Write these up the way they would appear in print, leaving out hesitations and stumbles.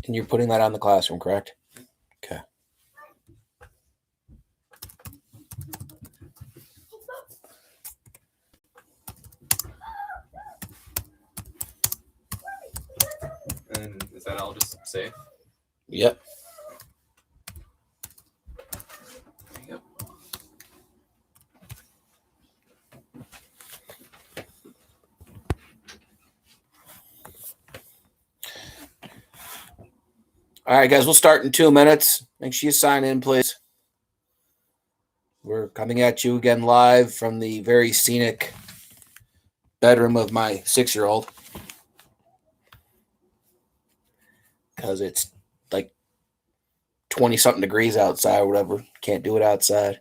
And you're putting that on the classroom, correct? Okay. And is that all just safe? Yep. Yep. All right, guys, we'll start in 2 minutes. Make sure you sign in, please. We're coming at you again live from the very scenic bedroom of my 6-year-old. Because it's like 20-something degrees outside or whatever. Can't do it outside.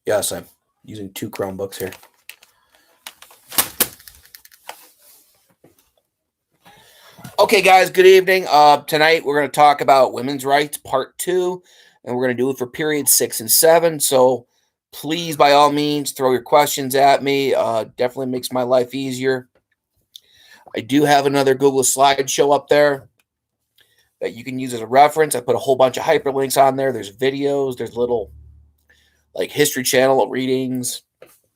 Yes, I'm using 2 Chromebooks here. Okay, guys, good evening. Tonight we're going to talk about women's rights, part 2, and we're going to do it for periods 6 and 7. So please, by all means, throw your questions at me. Definitely makes my life easier. I do have another Google slideshow up there that you can use as a reference. I put a whole bunch of hyperlinks on there. There's videos. There's little like History Channel readings.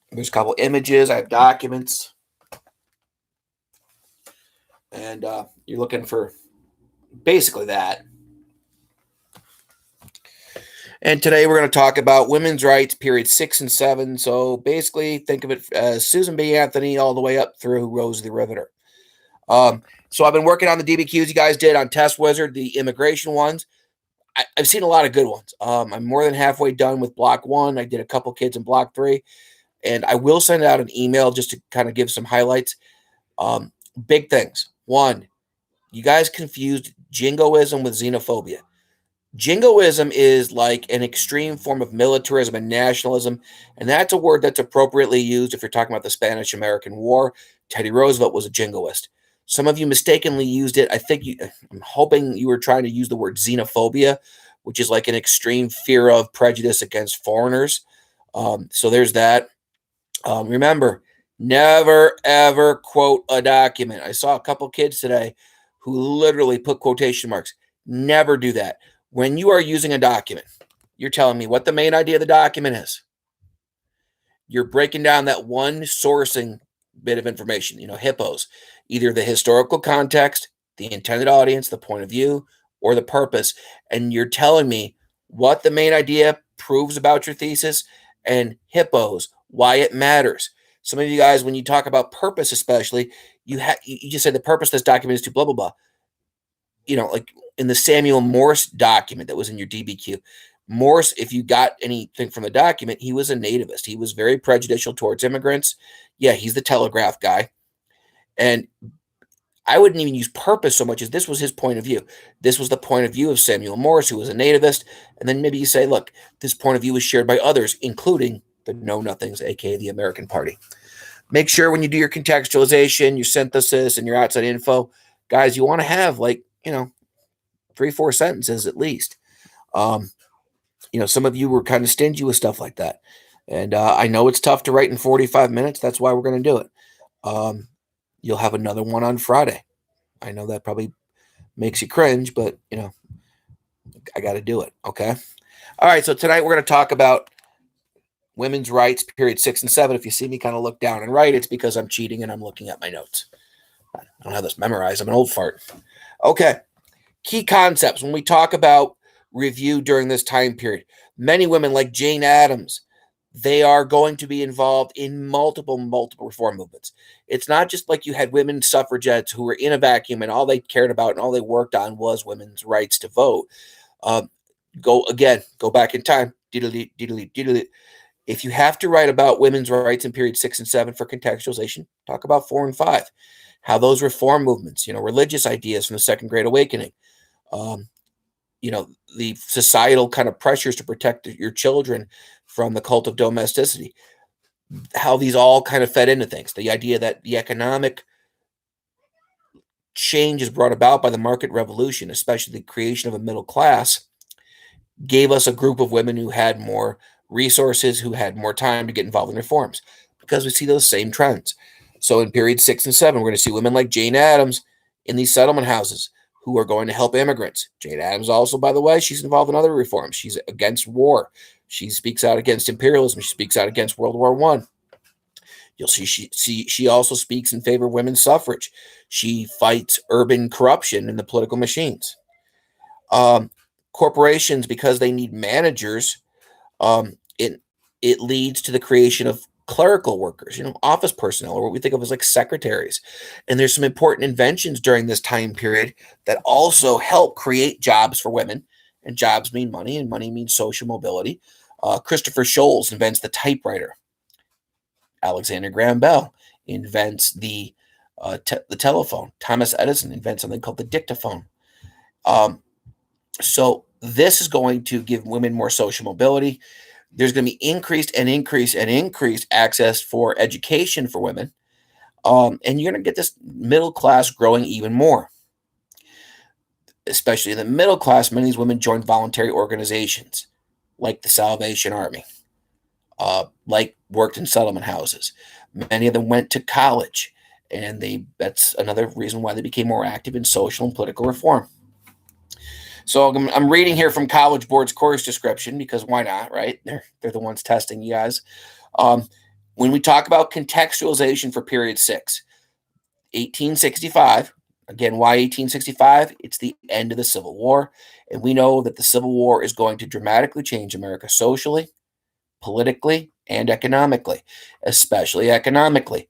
There's a couple images. I have documents. And you're looking for basically that. And today we're going to talk about women's rights, periods 6 and 7. So basically think of it as Susan B. Anthony all the way up through Rose the Riveter. So I've been working on the DBQs you guys did on Test Wizard, the immigration ones. I've seen a lot of good ones. I'm more than halfway done with block 1. I did a couple kids in block 3. And I will send out an email just to kind of give some highlights. Big things. 1, you guys confused jingoism with xenophobia. Jingoism is like an extreme form of militarism and nationalism, and that's a word that's appropriately used if you're talking about the Spanish-American War. Teddy Roosevelt was a jingoist. Some of you mistakenly used it. I'm hoping you were trying to use the word xenophobia, which is like an extreme fear of prejudice against foreigners. So there's that. Remember, never, ever quote a document. I saw a couple kids today who literally put quotation marks. Never do that. When you are using a document, you're telling me what the main idea of the document is. You're breaking down that one sourcing bit of information, HIPPOs, either the historical context, the intended audience, the point of view, or the purpose. And you're telling me what the main idea proves about your thesis and HIPPOs, why it matters. Some of you guys, when you talk about purpose especially, you just say the purpose of this document is to blah, blah, blah. Like in the Samuel Morse document that was in your DBQ. Morse, if you got anything from the document, he was a nativist. He was very prejudicial towards immigrants. Yeah, he's the telegraph guy. And I wouldn't even use purpose so much as this was his point of view. This was the point of view of Samuel Morse, who was a nativist. And then maybe you say, look, this point of view was shared by others, including the Know-Nothings, aka the American Party. Make sure when you do your contextualization, your synthesis, and your outside info, guys, you want to have 3-4 sentences at least. Some of you were kind of stingy with stuff like that. And I know it's tough to write in 45 minutes. That's why we're going to do it. You'll have another one on Friday. I know that probably makes you cringe, but, I got to do it. Okay. All right. So tonight we're going to talk about women's rights, period 6 and 7. If you see me kind of look down and write, it's because I'm cheating and I'm looking at my notes. I don't have this memorized. I'm an old fart. Okay. Key concepts when we talk about review during this time period. Many women like Jane Addams, they are going to be involved in multiple reform movements. It's not just like you had women suffragettes who were in a vacuum and all they cared about and all they worked on was women's rights to vote. Go back in time. If you have to write about women's rights in period 6 and 7 for contextualization, talk about 4 and 5. How those reform movements, religious ideas from the Second Great Awakening, the societal kind of pressures to protect your children from the cult of domesticity. how these all kind of fed into things. The idea that the economic change is brought about by the market revolution, especially the creation of a middle class, gave us a group of women who had more resources, who had more time to get involved in reforms, because we see those same trends. So in period 6 and 7, we're going to see women like Jane Addams in these settlement houses who are going to help immigrants. Jane Addams also, by the way, she's involved in other reforms. She's against war. She speaks out against imperialism. She speaks out against World War I. You'll see she also speaks in favor of women's suffrage. She fights urban corruption in the political machines. Corporations, because they need managers, it leads to the creation of clerical workers, office personnel, or what we think of as like secretaries. And there's some important inventions during this time period that also help create jobs for women. And jobs mean money, and money means social mobility. Christopher Sholes invents the typewriter. Alexander Graham Bell invents the telephone. Thomas Edison invents something called the dictaphone. So this is going to give women more social mobility. There's going to be increased access for education for women. And you're going to get this middle class growing even more. Especially in the middle class, many of these women joined voluntary organizations like the Salvation Army, like worked in settlement houses. Many of them went to college, and that's another reason why they became more active in social and political reform. So I'm reading here from College Board's course description, because why not, right? They're the ones testing you guys. When we talk about contextualization for period 6, 1865, again, why 1865? It's the end of the Civil War, and we know that the Civil War is going to dramatically change America socially, politically, and economically, especially economically.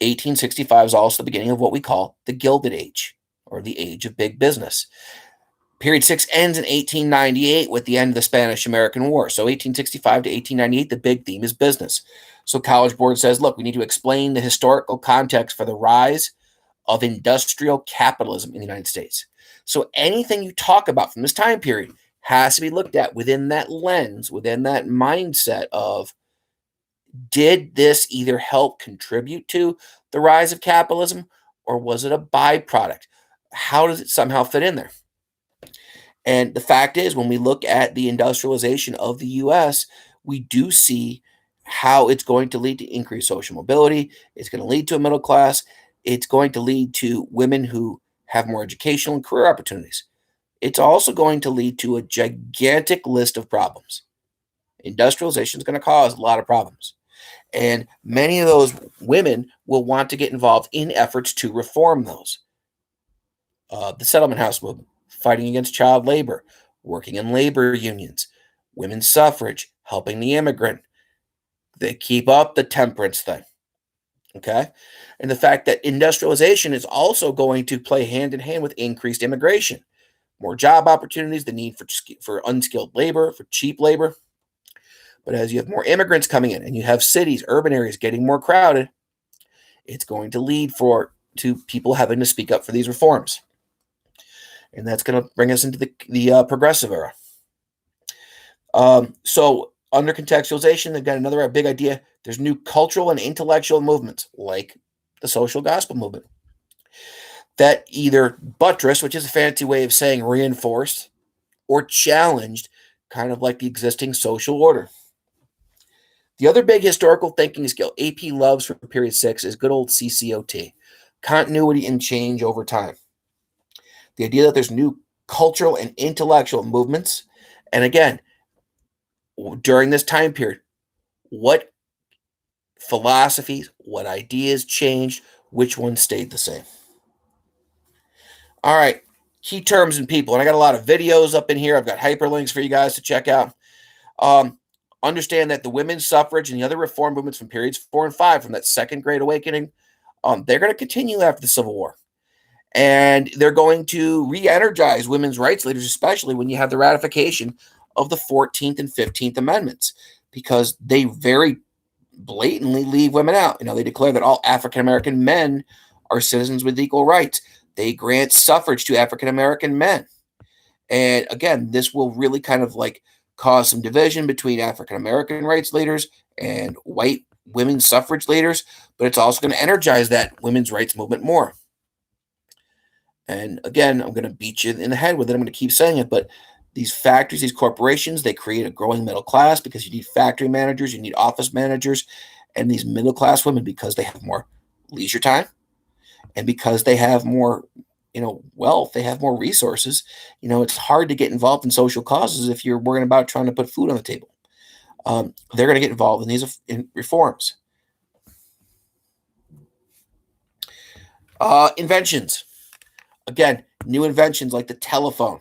1865 is also the beginning of what we call the Gilded Age, or the age of big business. Period 6 ends in 1898 with the end of the Spanish-American War. So 1865 to 1898, the big theme is business. So College Board says, look, we need to explain the historical context for the rise of industrial capitalism in the United States. So anything you talk about from this time period has to be looked at within that lens, within that mindset of, did this either help contribute to the rise of capitalism, or was it a byproduct? How does it somehow fit in there? And the fact is, when we look at the industrialization of the U.S., we do see how it's going to lead to increased social mobility. It's going to lead to a middle class. It's going to lead to women who have more educational and career opportunities. It's also going to lead to a gigantic list of problems. Industrialization is going to cause a lot of problems. And many of those women will want to get involved in efforts to reform those. The settlement house movement, fighting against child labor, working in labor unions, women's suffrage, helping the immigrant. They keep up the temperance thing. Okay? And the fact that industrialization is also going to play hand in hand with increased immigration, more job opportunities, the need for unskilled labor, for cheap labor. But as you have more immigrants coming in and you have cities, urban areas getting more crowded, it's going to lead to people having to speak up for these reforms. And that's going to bring us into the progressive era. So under contextualization, they've got another big idea. There's new cultural and intellectual movements like the social gospel movement that either buttress, which is a fancy way of saying reinforced, or challenged, kind of like the existing social order. The other big historical thinking skill AP loves for period 6 is good old CCOT, continuity and change over time. The idea that there's new cultural and intellectual movements. And again, during this time period, what philosophies, what ideas changed, which ones stayed the same. All right, key terms and people. And I got a lot of videos up in here. I've got hyperlinks for you guys to check out. Understand that the women's suffrage and the other reform movements from periods 4 and 5, from that second Great Awakening, they're going to continue after the Civil War. And they're going to re-energize women's rights leaders, especially when you have the ratification of the 14th and 15th Amendments, because they very blatantly leave women out. They declare that all African-American men are citizens with equal rights. They grant suffrage to African-American men. And again, this will really kind of like cause some division between African-American rights leaders and white women's suffrage leaders, but it's also going to energize that women's rights movement more. And again, I'm going to beat you in the head with it. I'm going to keep saying it, but these factories, these corporations, they create a growing middle class because you need factory managers, you need office managers, and these middle class women, because they have more leisure time and because they have more, wealth, they have more resources. It's hard to get involved in social causes if you're worrying about trying to put food on the table. They're going to get involved in these reforms. Inventions. Again, new inventions like the telephone,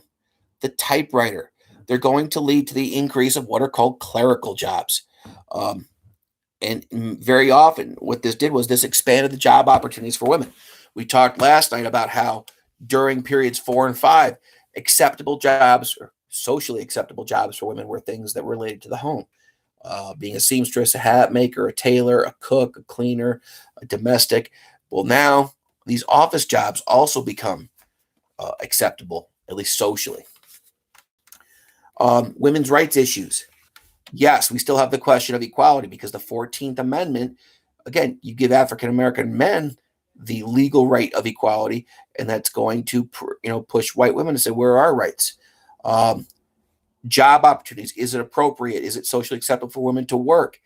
the typewriter, they're going to lead to the increase of what are called clerical jobs. And very often, what this did was this expanded the job opportunities for women. We talked last night about how during periods 4 and 5, acceptable jobs or socially acceptable jobs for women were things that were related to the home. Being a seamstress, a hat maker, a tailor, a cook, a cleaner, a domestic. Well, now these office jobs also become acceptable, at least socially. Women's rights issues. Yes, we still have the question of equality because the 14th Amendment, again, you give African American men the legal right of equality, and that's going to push white women to say, where are our rights? Job opportunities. Is it appropriate? Is it socially acceptable for women to work?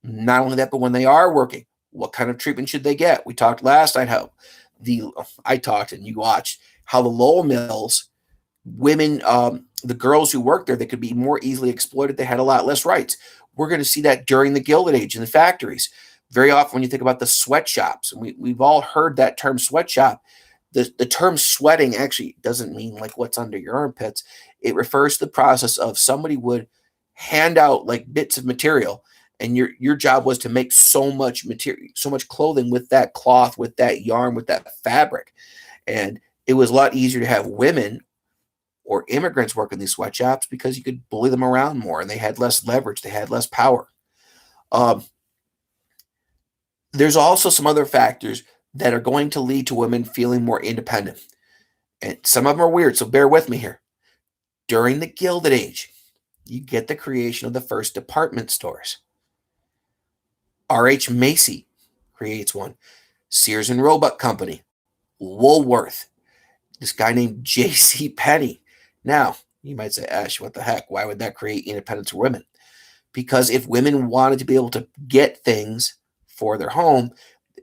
Not only that, but when they are working, what kind of treatment should they get? We talked last night how I talked and you watched how the Lowell mills, women, the girls who worked there, they could be more easily exploited. They had a lot less rights. We're going to see that during the Gilded Age in the factories. Very often when you think about the sweatshops, and we've all heard that term sweatshop, the term sweating actually doesn't mean like what's under your armpits. It refers to the process of somebody would hand out like bits of material, and your job was to make so much material, so much clothing with that cloth, with that yarn, with that fabric. And it was a lot easier to have women or immigrants work in these sweatshops because you could bully them around more and they had less leverage, they had less power. There's also some other factors that are going to lead to women feeling more independent. And some of them are weird, so bear with me here. During the Gilded Age, you get the creation of the first department stores. R.H. Macy creates one. Sears and Roebuck Company. Woolworth. This guy named J.C. Penney. Now, you might say, Ash, what the heck? Why would that create independence for women? Because if women wanted to be able to get things for their home,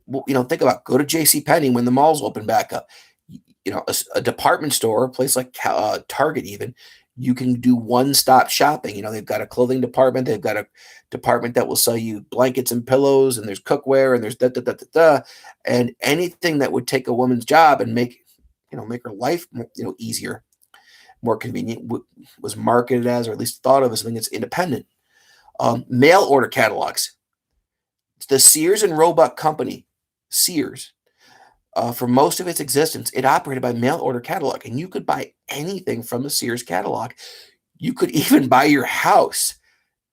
think about go to J.C. Penney when the malls open back up. A department store, a place like Target even, you can do one-stop shopping. They've got a clothing department. They've got a department that will sell you blankets and pillows, and there's cookware, and there's da-da-da-da-da. And anything that would take a woman's job and make her life, easier, more convenient, was marketed as, or at least thought of as something that's independent. Mail order catalogs. The Sears and Roebuck Company, Sears, for most of its existence, it operated by mail order catalog, and you could buy anything from the Sears catalog. You could even buy your house.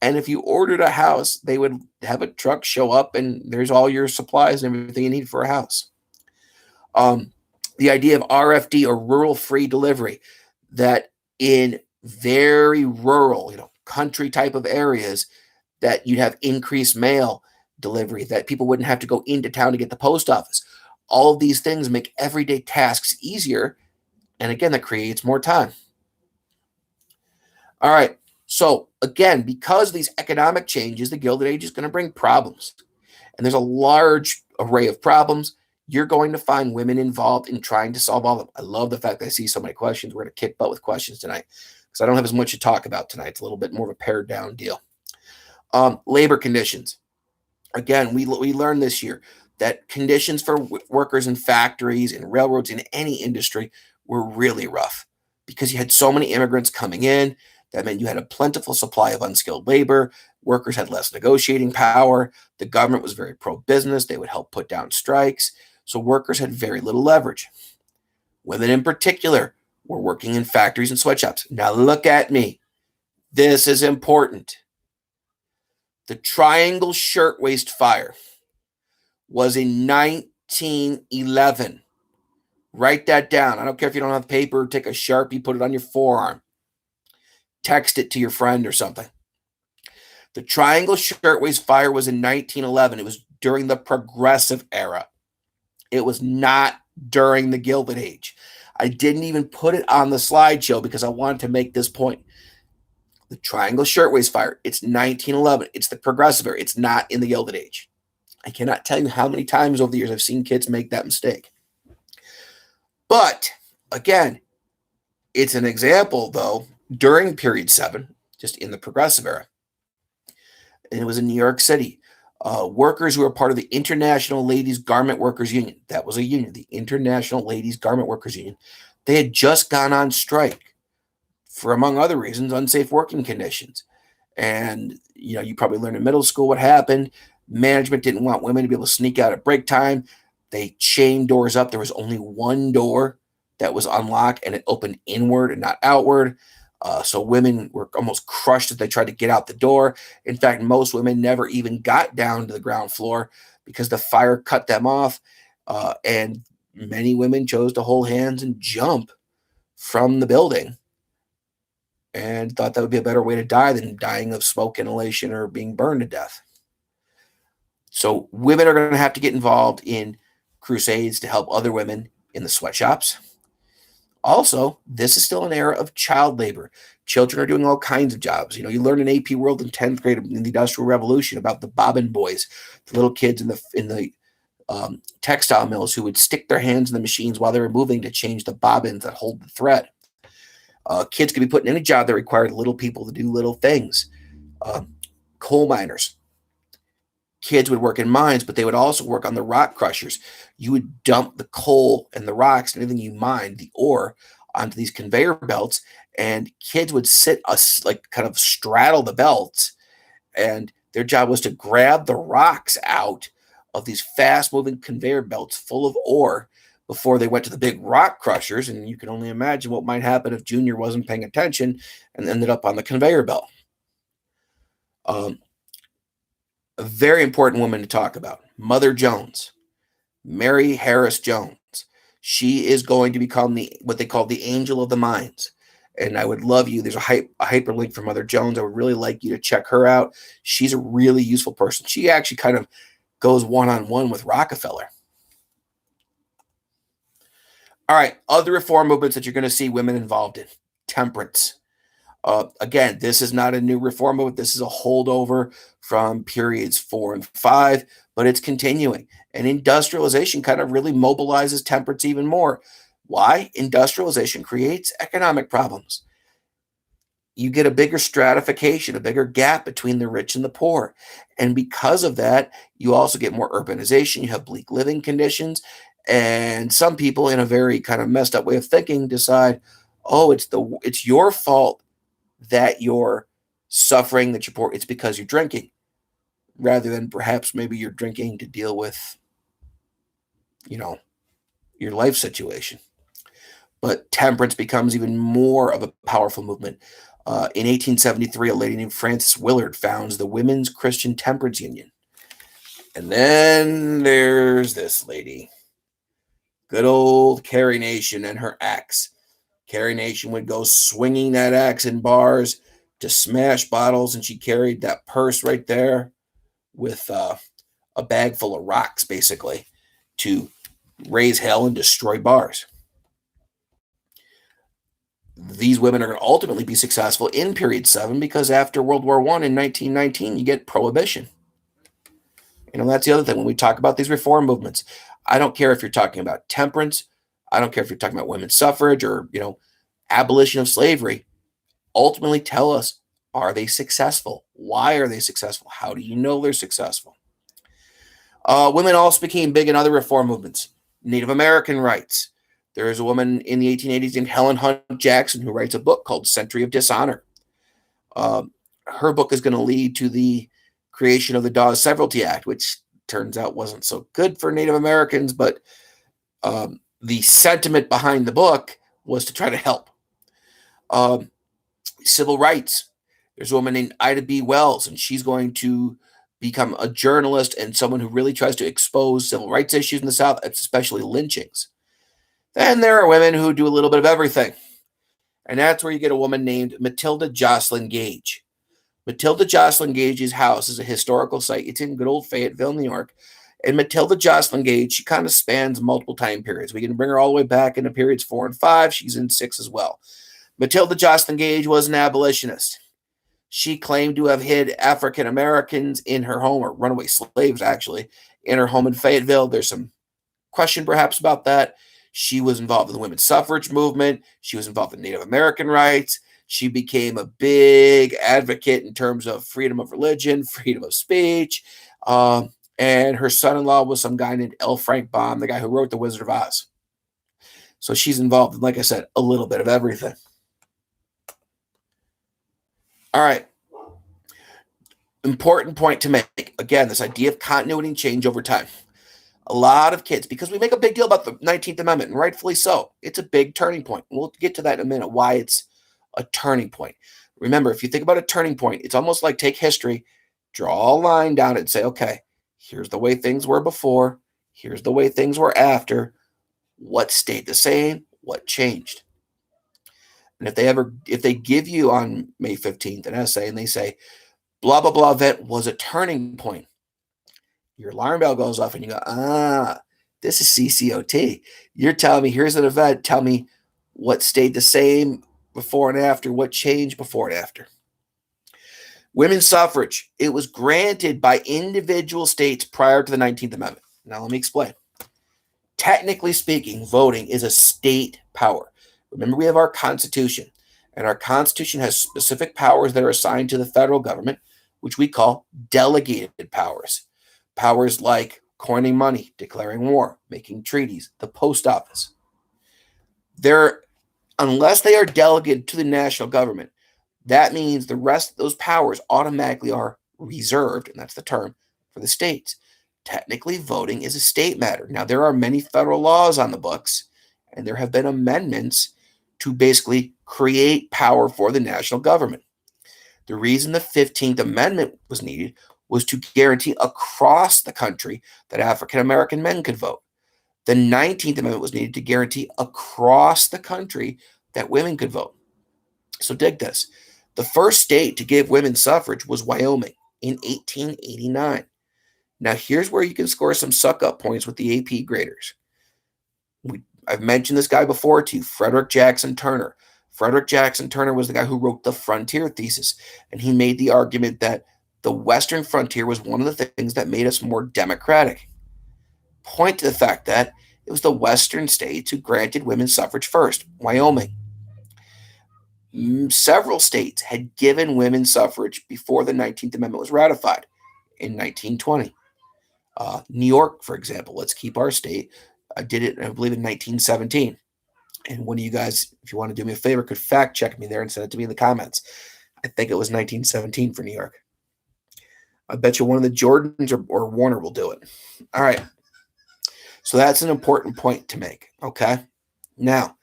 And if you ordered a house, they would have a truck show up, and there's all your supplies and everything you need for a house. The idea of RFD, or rural free delivery, that in very rural, country type of areas, that you'd have increased mail delivery, that people wouldn't have to go into town to get the post office. All of these things make everyday tasks easier. And again, that creates more time. All right. So again, because of these economic changes, the Gilded Age is going to bring problems. And there's a large array of problems. You're going to find women involved in trying to solve all of them. I love the fact that I see so many questions. We're going to kick butt with questions tonight because I don't have as much to talk about tonight. It's a little bit more of a pared down deal. Labor conditions. Again, we learned this year that conditions for workers in factories and railroads in any industry were really rough because you had so many immigrants coming in. That meant you had a plentiful supply of unskilled labor. Workers had less negotiating power. The government was very pro-business. They would help put down strikes. So workers had very little leverage. Women in particular were working in factories and sweatshops. Now look at me. This is important. The Triangle Shirtwaist Fire was in 1911. Write that down. I don't care if you don't have paper, take a Sharpie, put it on your forearm. Text it to your friend or something. The Triangle Shirtwaist Fire was in 1911. It was during the Progressive Era. It was not during the Gilded Age. I didn't even put it on the slideshow because I wanted to make this point. The Triangle Shirtwaist Fire, it's 1911. It's the Progressive Era. It's not in the Gilded Age. I cannot tell you how many times over the years I've seen kids make that mistake. But, again, it's an example, though, during period 7, just in the Progressive Era. And it was in New York City. Workers who were part of the International Ladies Garment Workers Union, that was a union, the International Ladies Garment Workers Union, they had just gone on strike for, among other reasons, unsafe working conditions. And, you probably learned in middle school what happened. Management didn't want women to be able to sneak out at break time. They chained doors up. There was only one door that was unlocked, and it opened inward and not outward. So women were almost crushed as they tried to get out the door. In fact, most women never even got down to the ground floor because the fire cut them off. And many women chose to hold hands and jump from the building and thought that would be a better way to die than dying of smoke inhalation or being burned to death. So women are going to have to get involved in crusades to help other women in the sweatshops. Also, this is still an era of child labor. Children are doing all kinds of jobs. You learn in AP World in 10th grade in the Industrial Revolution about the bobbin boys, the little kids in the textile mills who would stick their hands in the machines while they were moving to change the bobbins that hold the thread. Kids could be put in any job that required little people to do little things. Coal miners. Kids would work in mines, but they would also work on the rock crushers. You would dump the coal and the rocks and anything you mined, the ore, onto these conveyor belts, and kids would sit kind of straddle the belts, and their job was to grab the rocks out of these fast-moving conveyor belts full of ore before they went to the big rock crushers, and you can only imagine what might happen if Junior wasn't paying attention and ended up on the conveyor belt. A very important woman to talk about, Mother Jones, Mary Harris Jones. She is going to become what they call the angel of the mines. And I would love you. There's a hyperlink for Mother Jones. I would really like you to check her out. She's a really useful person. She actually kind of goes one-on-one with Rockefeller. All right, other reform movements that you're going to see women involved in. Temperance. Again, this is not a new reform movement. This is a holdover from periods 4 and 5, but it's continuing. And industrialization kind of really mobilizes temperance even more. Why? Industrialization creates economic problems. You get a bigger stratification, a bigger gap between the rich and the poor. And because of that, you also get more urbanization. You have bleak living conditions. And some people, in a very kind of messed up way of thinking, decide, oh, it's your fault that you're suffering, that you're poor. It's because you're drinking, rather than perhaps maybe you're drinking to deal with, your life situation. But temperance becomes even more of a powerful movement. In 1873, a lady named Frances Willard founds the Women's Christian Temperance Union. And then there's this lady, good old Carrie Nation and her axe. Carrie Nation would go swinging that axe in bars to smash bottles, and she carried that purse right there with a bag full of rocks, basically, to raise hell and destroy bars. These women are going to ultimately be successful in period 7 because after World War I in 1919, you get prohibition. That's the other thing when we talk about these reform movements. I don't care if you're talking about temperance. I don't care if you're talking about women's suffrage or, abolition of slavery. Ultimately tell us, are they successful? Why are they successful? How do you know they're successful? Women also became big in other reform movements. Native American rights. There is a woman in the 1880s named Helen Hunt Jackson who writes a book called Century of Dishonor. Her book is going to lead to the creation of the Dawes Severalty Act, which turns out wasn't so good for Native Americans, but the sentiment behind the book was to try to help. Civil rights. There's a woman named Ida B. Wells, and she's going to become a journalist and someone who really tries to expose civil rights issues in the South, especially lynchings. Then there are women who do a little bit of everything. And that's where you get a woman named Matilda Jocelyn Gage. Matilda Jocelyn Gage's house is a historical site. It's in good old Fayetteville, New York. And Matilda Jocelyn Gage, she kind of spans multiple time periods. We can bring her all the way back into periods 4 and 5. She's in 6 as well. Matilda Jocelyn Gage was an abolitionist. She claimed to have hid African Americans in her home, or runaway slaves, actually, in her home in Fayetteville. There's some question perhaps about that. She was involved in the women's suffrage movement. She was involved in Native American rights. She became a big advocate in terms of freedom of religion, freedom of speech. And her son-in-law was some guy named L. Frank Baum, the guy who wrote The Wizard of Oz. So she's involved in, like I said, a little bit of everything. All right. Important point to make. Again, this idea of continuity and change over time. A lot of kids, because we make a big deal about the 19th Amendment, and rightfully so. It's a big turning point. We'll get to that in a minute, why it's a turning point. Remember, if you think about a turning point, it's almost like take history, draw a line down it and say, okay, here's the way things were before. Here's the way things were after. What stayed the same? What changed? And if they give you on May 15th an essay and they say, blah, blah, blah event was a turning point, your alarm bell goes off and you go, this is CCOT. You're telling me here's an event. Tell me what stayed the same before and after, what changed before and after. Women's suffrage, it was granted by individual states prior to the 19th Amendment. Now, let me explain. Technically speaking, voting is a state power. Remember, we have our Constitution, and our Constitution has specific powers that are assigned to the federal government, which we call delegated powers. Powers like coining money, declaring war, making treaties, the post office. Unless they are delegated to the national government, that means the rest of those powers automatically are reserved, and that's the term, for the states. Technically, voting is a state matter. Now, there are many federal laws on the books, and there have been amendments to basically create power for the national government. The reason the 15th Amendment was needed was to guarantee across the country that African American men could vote. The 19th Amendment was needed to guarantee across the country that women could vote. So dig this. The first state to give women suffrage was Wyoming in 1889. Now, here's where you can score some suck-up points with the AP graders. I've mentioned this guy before to you, Frederick Jackson Turner. Frederick Jackson Turner was the guy who wrote the Frontier Thesis, and he made the argument that the Western frontier was one of the things that made us more democratic. Point to the fact that it was the Western states who granted women's suffrage first, Wyoming. Several states had given women suffrage before the 19th Amendment was ratified in 1920. New York, for example, let's keep our state, did it, I believe, in 1917. And one of you guys, if you want to do me a favor, could fact check me there and send it to me in the comments. I think it was 1917 for New York. I bet you one of the Jordans or Warner will do it. All right. So that's an important point to make, okay? Now,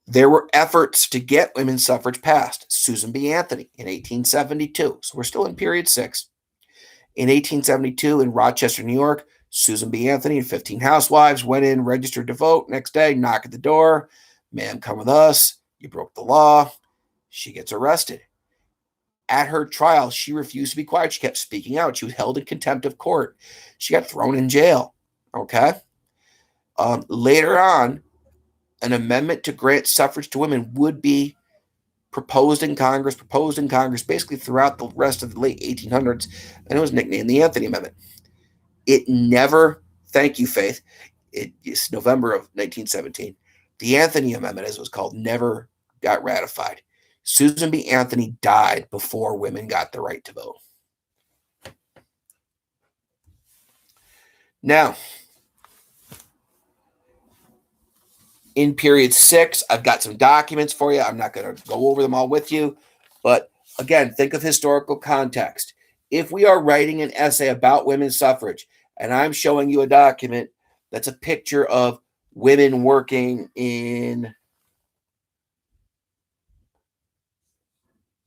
there were efforts to get women's suffrage passed. Susan B. Anthony in 1872. So we're still in period 6. In 1872 in Rochester, New York, Susan B. Anthony and 15 housewives went in, registered to vote. Next day, knock at the door. Ma'am, come with us. You broke the law. She gets arrested. At her trial, she refused to be quiet. She kept speaking out. She was held in contempt of court. She got thrown in jail. Okay? Later on, an amendment to grant suffrage to women would be proposed in Congress, basically throughout the rest of the late 1800s, and it was nicknamed the Anthony Amendment. It never, thank you, Faith, it's November of 1917. The Anthony Amendment, as it was called, never got ratified. Susan B. Anthony died before women got the right to vote. Now, in period 6, I've got some documents for you. I'm not going to go over them all with you. But again, think of historical context. If we are writing an essay about women's suffrage, and I'm showing you a document that's a picture of women working in,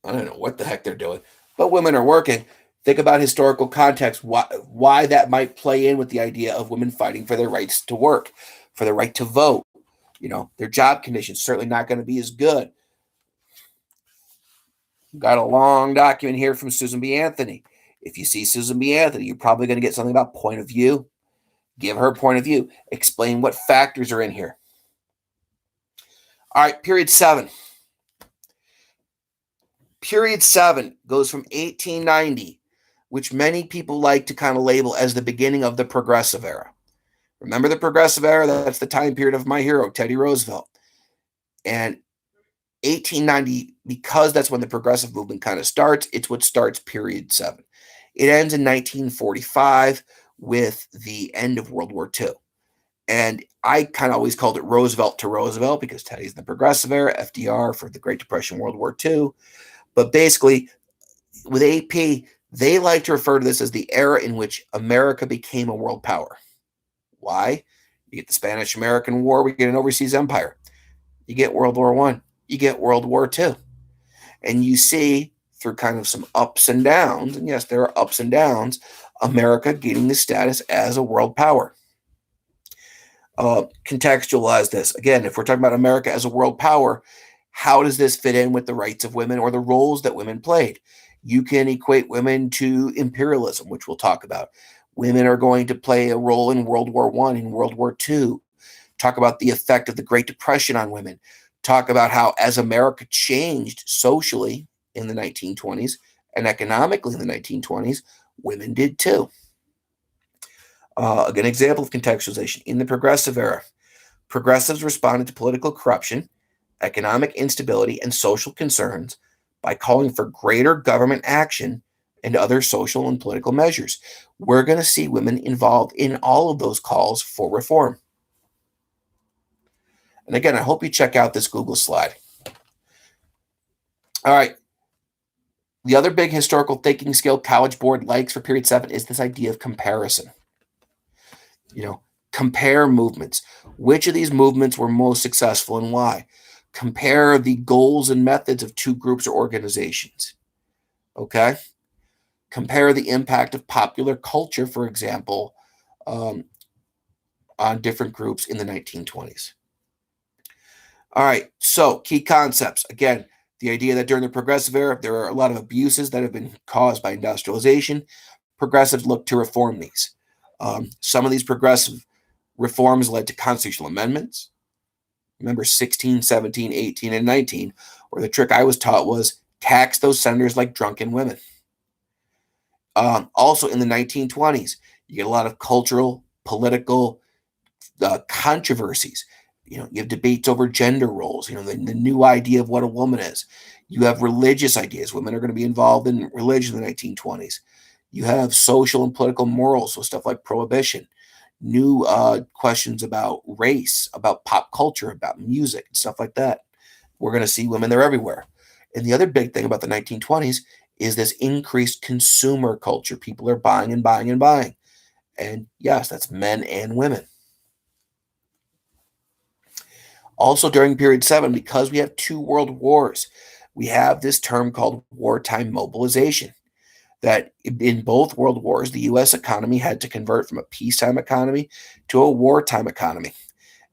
I don't know what the heck they're doing, but women are working. Think about historical context, why that might play in with the idea of women fighting for their rights to work, for their right to vote. You know, their job conditions certainly not going to be as good. Got a long document here from Susan B. Anthony. If you see Susan B. Anthony, you're probably going to get something about point of view. Give her point of view. Explain what factors are in here. All right, period 7. Period 7 goes from 1890, which many people like to kind of label as the beginning of the progressive era. Remember the progressive era? That's the time period of my hero, Teddy Roosevelt. And 1890, because that's when the progressive movement kind of starts, it's what starts period 7. It ends in 1945 with the end of World War II. And I kind of always called it Roosevelt to Roosevelt because Teddy's in the progressive era, FDR for the Great Depression, World War II. But basically, with AP, they like to refer to this as the era in which America became a world power. Why? You get the Spanish-American War, we get an overseas empire. You get World War I, you get World War II. And you see through kind of some ups and downs, and yes, there are ups and downs, America gaining the status as a world power. Contextualize this. Again, if we're talking about America as a world power, how does this fit in with the rights of women or the roles that women played? You can equate women to imperialism, which we'll talk about. Women are going to play a role in World War I, in World War II. Talk about the effect of the Great Depression on women. Talk about how as America changed socially in the 1920s and economically in the 1920s, women did too. An example of contextualization. In the progressive era, progressives responded to political corruption, economic instability, and social concerns by calling for greater government action and other social and political measures. We're going to see women involved in all of those calls for reform. And again, I hope you check out this Google slide. All right. The other big historical thinking skill College Board likes for period 7 is this idea of comparison. Compare movements. Which of these movements were most successful and why? Compare the goals and methods of two groups or organizations. Okay? Compare the impact of popular culture, for example, on different groups in the 1920s. All right, so key concepts. Again, the idea that during the progressive era, there are a lot of abuses that have been caused by industrialization. Progressives look to reform these. Some of these progressive reforms led to constitutional amendments. Remember 16, 17, 18, and 19, where the trick I was taught was tax those senators like drunken women. Also in the 1920s, you get a lot of cultural, political controversies. You have debates over gender roles, the new idea of what a woman is. You have religious ideas. Women are going to be involved in religion in the 1920s. You have social and political morals, so stuff like prohibition. New questions about race, about pop culture, about music, and stuff like that. We're going to see women there everywhere. And the other big thing about the 1920s is this increased consumer culture. People are buying and buying and buying. And yes, that's men and women. Also during period 7, because we have 2 world wars, we have this term called wartime mobilization. That in both world wars, the U.S. economy had to convert from a peacetime economy to a wartime economy.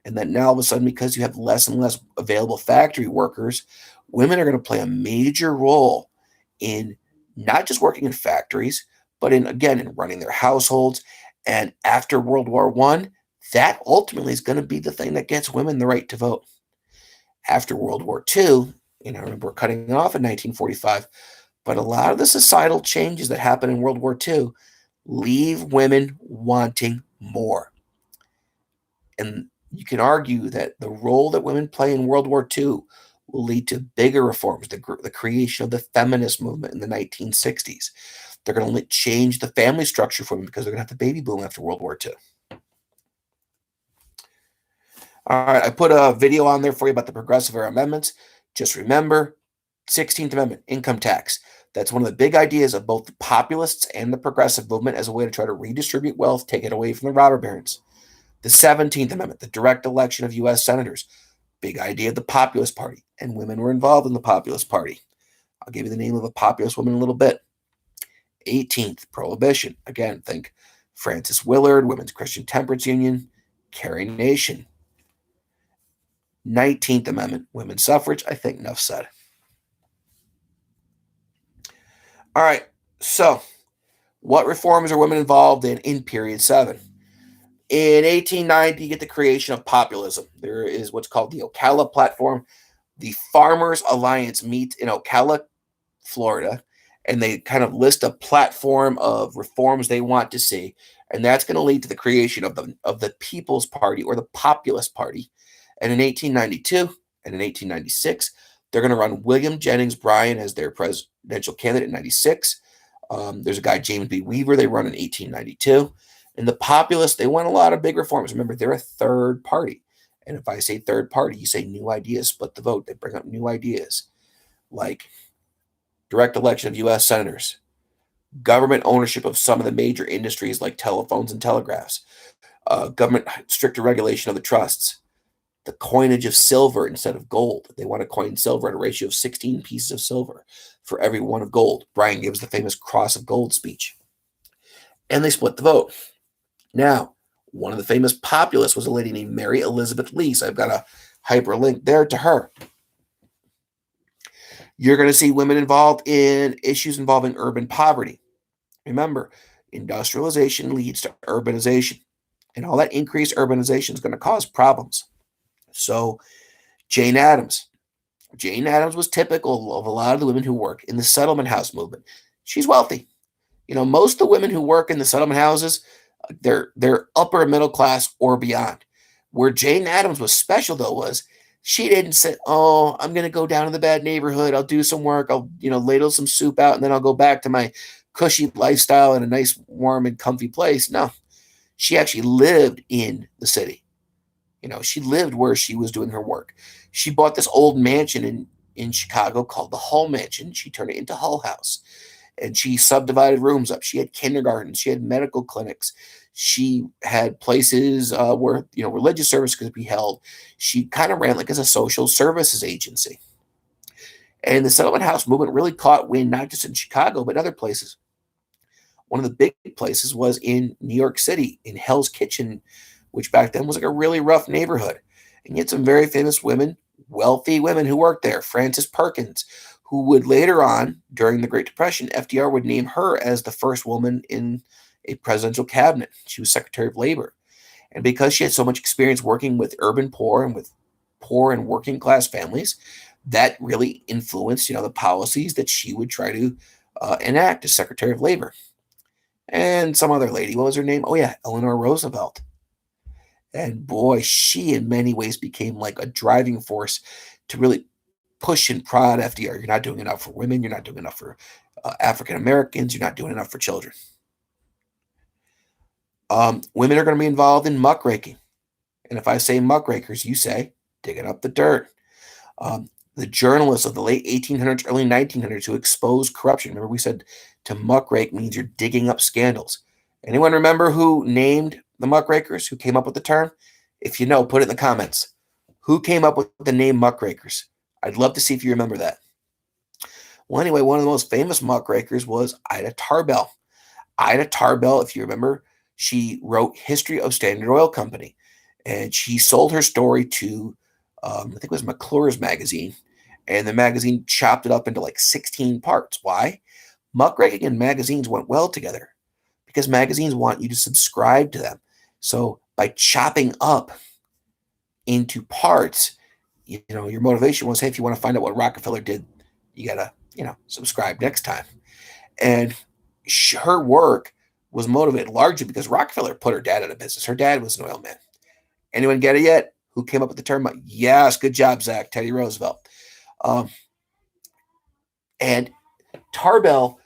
And that now all of a sudden, because you have less and less available factory workers, women are going to play a major role in not just working in factories, but in running their households. And after World War I, that ultimately is going to be the thing that gets women the right to vote. After World War II, remember we're cutting off in 1945, but a lot of the societal changes that happen in World War II leave women wanting more. And you can argue that the role that women play in World War II will lead to bigger reforms, the creation of the feminist movement in the 1960s. They're going to change the family structure for women because they're going to have the baby boom after World War II. All right, I put a video on there for you about the progressive era amendments. Just remember, 16th Amendment, income tax. That's one of the big ideas of both the populists and the progressive movement as a way to try to redistribute wealth, take it away from the robber barons. The 17th Amendment, the direct election of U.S. senators. Big idea of the Populist Party, and women were involved in the Populist Party. I'll give you the name of a populist woman in a little bit. 18th, prohibition. Again, think Frances Willard, Women's Christian Temperance Union, Carrie Nation. 19th Amendment, women's suffrage. I think enough said. All right. So, what reforms are women involved in period 7? In 1890, you get the creation of populism. There is what's called the Ocala platform. The Farmers Alliance meets in Ocala, Florida, and they kind of list a platform of reforms they want to see, and that's going to lead to the creation of the People's Party or the Populist Party. And in 1892 and in 1896, they're going to run William Jennings Bryan as their presidential candidate in 96. There's a guy, James B. Weaver, they run in 1892. And the Populists, they want a lot of big reforms. Remember, they're a third party. And if I say third party, you say new ideas, split the vote. They bring up new ideas like direct election of U.S. senators, government ownership of some of the major industries like telephones and telegraphs, government stricter regulation of the trusts, the coinage of silver instead of gold. They want to coin silver at a ratio of 16 pieces of silver for every one of gold. Bryan gives the famous Cross of Gold speech. And they split the vote. Now, one of the famous populists was a lady named Mary Elizabeth Lee. So I've got a hyperlink there to her. You're going to see women involved in issues involving urban poverty. Remember, industrialization leads to urbanization, and all that increased urbanization is going to cause problems. So, Jane Addams. Jane Addams was typical of a lot of the women who work in the settlement house movement. She's wealthy. Most of the women who work in the settlement houses, they're upper middle class or beyond. Where Jane Addams was special, though, was she didn't say, "Oh, I'm going to go down to the bad neighborhood. I'll do some work. I'll, ladle some soup out, and then I'll go back to my cushy lifestyle in a nice, warm, and comfy place." No, she actually lived in the city. She lived where she was doing her work. She bought this old mansion in Chicago called the Hull Mansion. She turned it into Hull House, and she subdivided rooms up. She had kindergartens. She had medical clinics. She had places where religious service could be held. She kind of ran like as a social services agency. And the settlement house movement really caught wind, not just in Chicago, but other places. One of the big places was in New York City, in Hell's Kitchen, which back then was like a really rough neighborhood. And you had some very famous women, wealthy women who worked there. Frances Perkins, who would later on, during the Great Depression, FDR would name her as the first woman in a presidential cabinet. She was Secretary of Labor. And because she had so much experience working with urban poor and with poor and working class families, that really influenced, the policies that she would try to enact as Secretary of Labor. And some other lady, what was her name? Oh yeah, Eleanor Roosevelt. And boy, she in many ways became like a driving force to really push and prod FDR. You're not doing enough for women. You're not doing enough for African Americans. You're not doing enough for children. Women are going to be involved in muckraking. And if I say muckrakers, you say digging up the dirt. The journalists of the late 1800s, early 1900s who exposed corruption. Remember, we said to muckrake means you're digging up scandals. Anyone remember who named the muckrakers, who came up with the term? If you know, put it in the comments. Who came up with the name muckrakers? I'd love to see if you remember that. Well, anyway, one of the most famous muckrakers was Ida Tarbell. Ida Tarbell, if you remember, she wrote History of Standard Oil Company, and she sold her story to, I think it was McClure's magazine, and the magazine chopped it up into like 16 parts. Why? Muckraking and magazines went well together because magazines want you to subscribe to them. So by chopping up into parts, your motivation was, hey, if you want to find out what Rockefeller did, you got to, subscribe next time. And her work was motivated largely because Rockefeller put her dad out of business. Her dad was an oil man. Anyone get it yet? Who came up with the term? Yes, good job, Zach. Teddy Roosevelt. And Tarbell,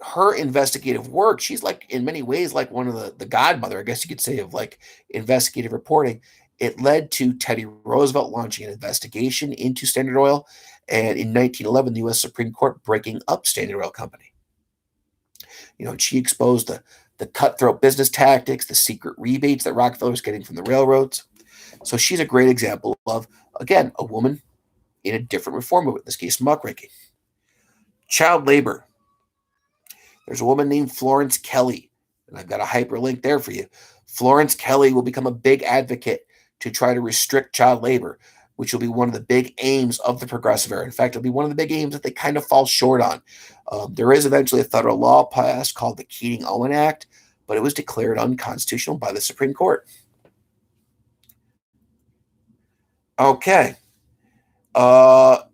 her investigative work, she's like in many ways like one of the godmother, I guess you could say, of like investigative reporting. It led to Teddy Roosevelt launching an investigation into Standard Oil, and in 1911, the U.S. Supreme Court breaking up Standard Oil Company. And she exposed the cutthroat business tactics, the secret rebates that Rockefeller was getting from the railroads. So she's a great example of, again, a woman in a different reform movement, in this case, muckraking. Child labor. There's a woman named Florence Kelley, and I've got a hyperlink there for you. Florence Kelley will become a big advocate to try to restrict child labor, which will be one of the big aims of the progressive era. In fact, it'll be one of the big aims that they kind of fall short on. There is eventually a federal law passed called the Keating-Owen Act, but it was declared unconstitutional by the Supreme Court. Okay. The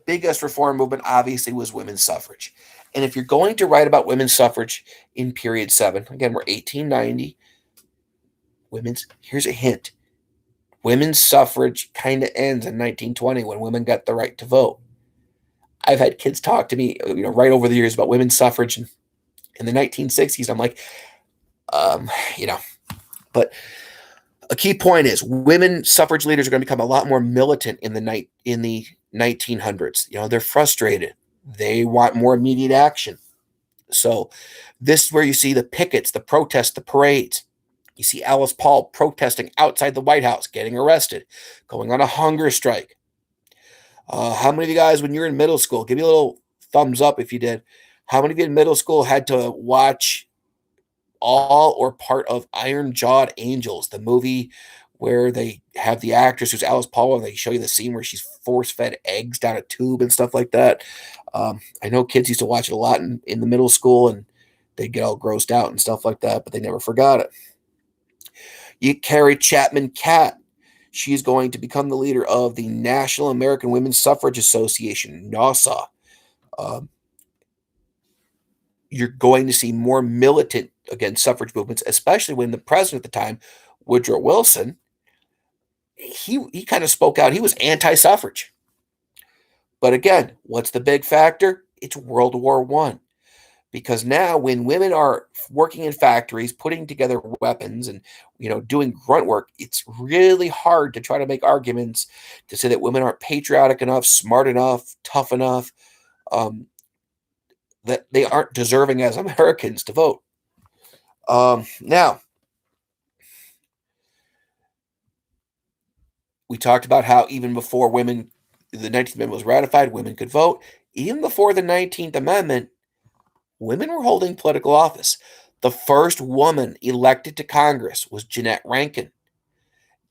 biggest reform movement obviously was women's suffrage. And if you're going to write about women's suffrage in period 7, again, we're 1890, here's a hint. Women's suffrage kind of ends in 1920 when women got the right to vote. I've had kids talk to me, right over the years about women's suffrage in the 1960s. I'm like, but a key point is women suffrage leaders are going to become a lot more militant in the 1900s. They're frustrated. They want more immediate action. So this is where you see the pickets, the protests, the parades. You see Alice Paul protesting outside the White House, getting arrested, going on a hunger strike. How many of you guys, when you're in middle school, give me a little thumbs up if you did. How many of you in middle school had to watch all or part of Iron Jawed Angels, the movie where they have the actress who's Alice Paul and they show you the scene where she's force-fed eggs down a tube and stuff like that? I know kids used to watch it a lot in the middle school and they'd get all grossed out and stuff like that, but they never forgot it. You Carrie Chapman Catt. She's going to become the leader of the National American Women's Suffrage Association, NAWSA. You're going to see more militant against suffrage movements, especially when the president at the time, Woodrow Wilson, he kind of spoke out. He was anti-suffrage. But again, what's the big factor? It's World War I. Because now when women are working in factories, putting together weapons and, doing grunt work, it's really hard to try to make arguments to say that women aren't patriotic enough, smart enough, tough enough, that they aren't deserving as Americans to vote. Now, we talked about how even before the 19th Amendment was ratified, women could vote. Even before the 19th Amendment, women were holding political office. The first woman elected to Congress was Jeannette Rankin.